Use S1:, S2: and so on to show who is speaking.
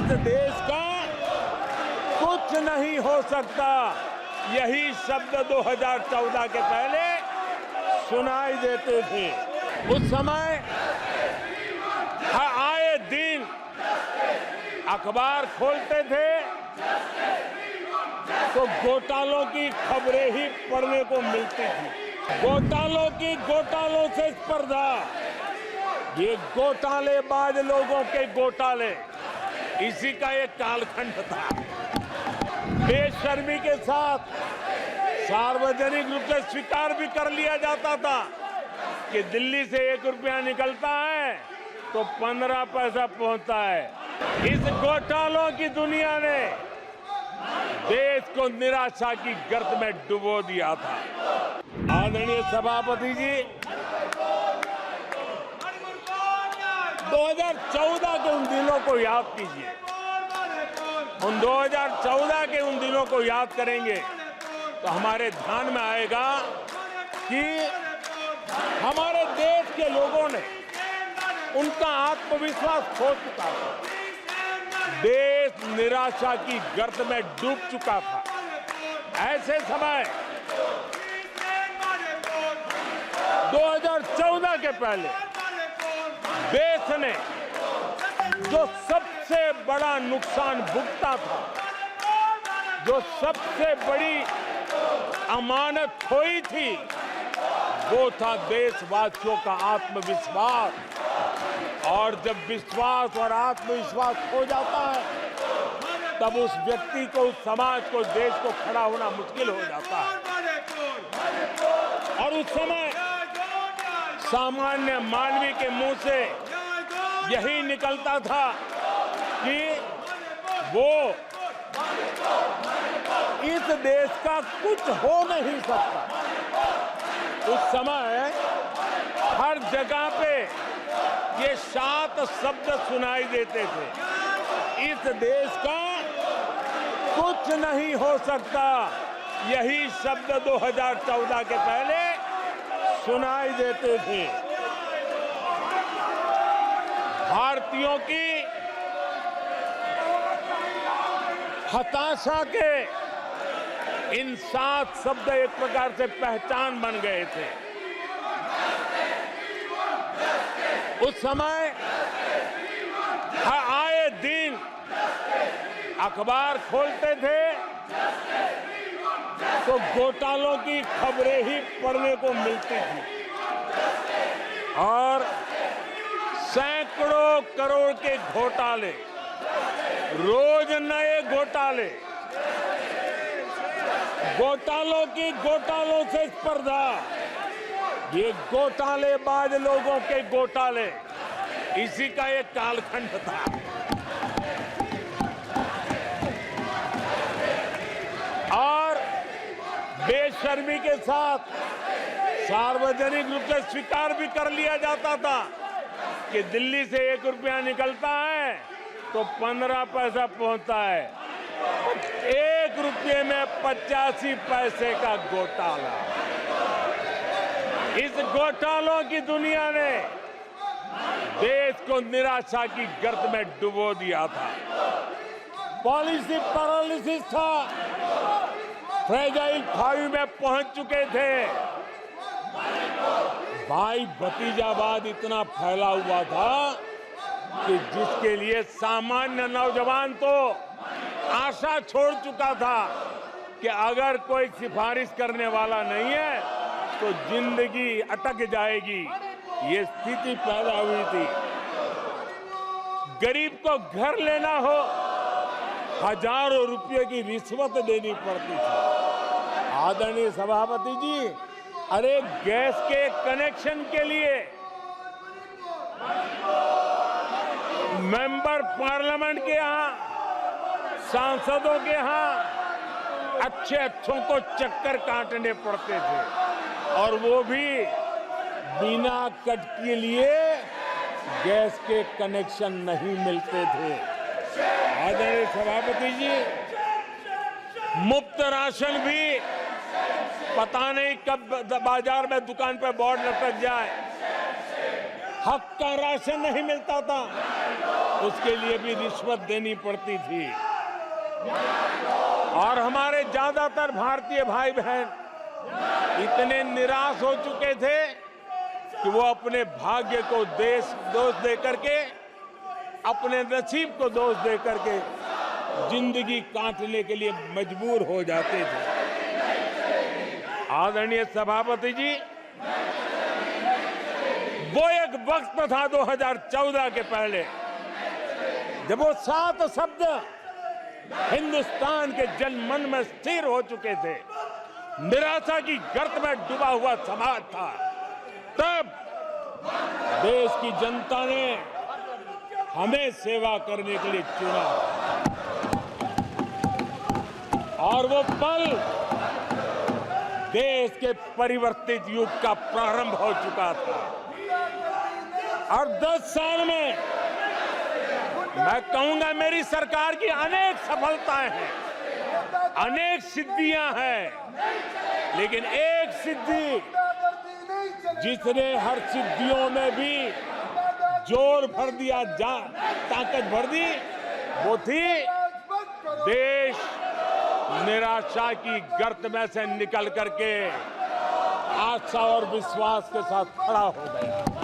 S1: इस देश का कुछ नहीं हो सकता, यही शब्द 2014 के पहले सुनाई देते थे। उस समय आए दिन अखबार खोलते थे तो घोटालों की खबरें ही पढ़ने को मिलती थी। घोटालों से स्पर्धा, ये घोटालेबाज लोगों के घोटाले, इसी का एक कालखंड था। बेशर्मी के साथ सार्वजनिक रूप से स्वीकार भी कर लिया जाता था कि दिल्ली से 1 रुपया निकलता है तो 15 पैसा पहुंचता है। इस घोटालों की दुनिया ने देश को निराशा की गर्त में डुबो दिया था। आदरणीय सभापति जी, 2014 के उन दिनों को याद कीजिए। उन 2014 के उन दिनों को याद करेंगे तो हमारे ध्यान में आएगा कि हमारे देश के लोगों ने उनका आत्मविश्वास खो चुका था। देश निराशा की गर्त में डूब चुका था। ऐसे समय 2014 के पहले देश ने जो सबसे बड़ा नुकसान भुगता था, जो सबसे बड़ी अमानत खोई थी, वो था देशवासियों का आत्मविश्वास। और जब विश्वास और आत्मविश्वास खो जाता है तब उस व्यक्ति को, उस समाज को, देश को खड़ा होना मुश्किल हो जाता है। और उस समय सामान्य मानवी के मुंह से यही निकलता था कि वो इस देश का कुछ हो नहीं सकता। उस समय हर जगह पे ये 7 शब्द सुनाई देते थे, इस देश का कुछ नहीं हो सकता। यही शब्द 2014 के पहले सुनाई देते थे। भारतीयों की हताशा के इन 7 शब्द एक प्रकार से पहचान बन गए थे। उस समय आए दिन अखबार खोलते थे तो घोटालों की खबरें ही पढ़ने को मिलती थी और सैकड़ों करोड़ के घोटाले, रोज नए घोटाले, घोटालों से स्पर्धा, ये घोटालेबाज लोगों के घोटाले, इसी का एक कालखंड था। और बेशर्मी के साथ सार्वजनिक रूप से स्वीकार भी कर लिया जाता था कि दिल्ली से 1 रुपया निकलता है तो 15 पैसा पहुंचता है। 1 रुपये में 85 पैसे का घोटाला। इस घोटालों की दुनिया ने देश को निराशा की गर्त में डुबो दिया था। पॉलिसी पैरालिसिस था, फ्रेजाइल 5 में पहुंच चुके थे। भाई भतीजावाद इतना फैला हुआ था कि जिसके लिए सामान्य नौजवान तो आशा छोड़ चुका था कि अगर कोई सिफारिश करने वाला नहीं है तो जिंदगी अटक जाएगी। ये स्थिति पैदा हुई थी। गरीब को घर लेना हो, हजारों रुपये की रिश्वत देनी पड़ती थी। आदरणीय सभापति जी, अरे गैस के कनेक्शन के लिए मेंबर पार्लियामेंट के यहाँ, सांसदों के यहाँ अच्छों को चक्कर काटने पड़ते थे और वो भी बिना कट के लिए गैस के कनेक्शन नहीं मिलते थे। आदरणीय सभापति जी, मुफ्त राशन भी पता नहीं कब बाजार में दुकान पर बोर्ड लटक जाए, हक का राशन नहीं मिलता था, उसके लिए भी रिश्वत देनी पड़ती थी। और हमारे ज्यादातर भारतीय भाई बहन इतने निराश हो चुके थे कि वो अपने भाग्य को दोष दे करके, अपने नसीब को दोष दे करके जिंदगी काटने के लिए मजबूर हो जाते थे। आदरणीय सभापति जी, वो एक वक्त था 2014 के पहले, जब वो 7 शब्द हिंदुस्तान के जनमन में स्थिर हो चुके थे। निराशा की गर्त में डूबा हुआ समाज था। तब देश की जनता ने हमें सेवा करने के लिए चुना और वो पल देश के परिवर्तित युग का प्रारंभ हो चुका था। और 10 साल में मैं कहूंगा मेरी सरकार की अनेक सफलताएं हैं, अनेक सिद्धियां हैं, लेकिन एक सिद्धि जिसने हर सिद्धियों में भी जोर भर दिया, ताकत भर दी, वो थी देश निराशा की गर्त में से निकल करके आशा और विश्वास के साथ खड़ा हो गया।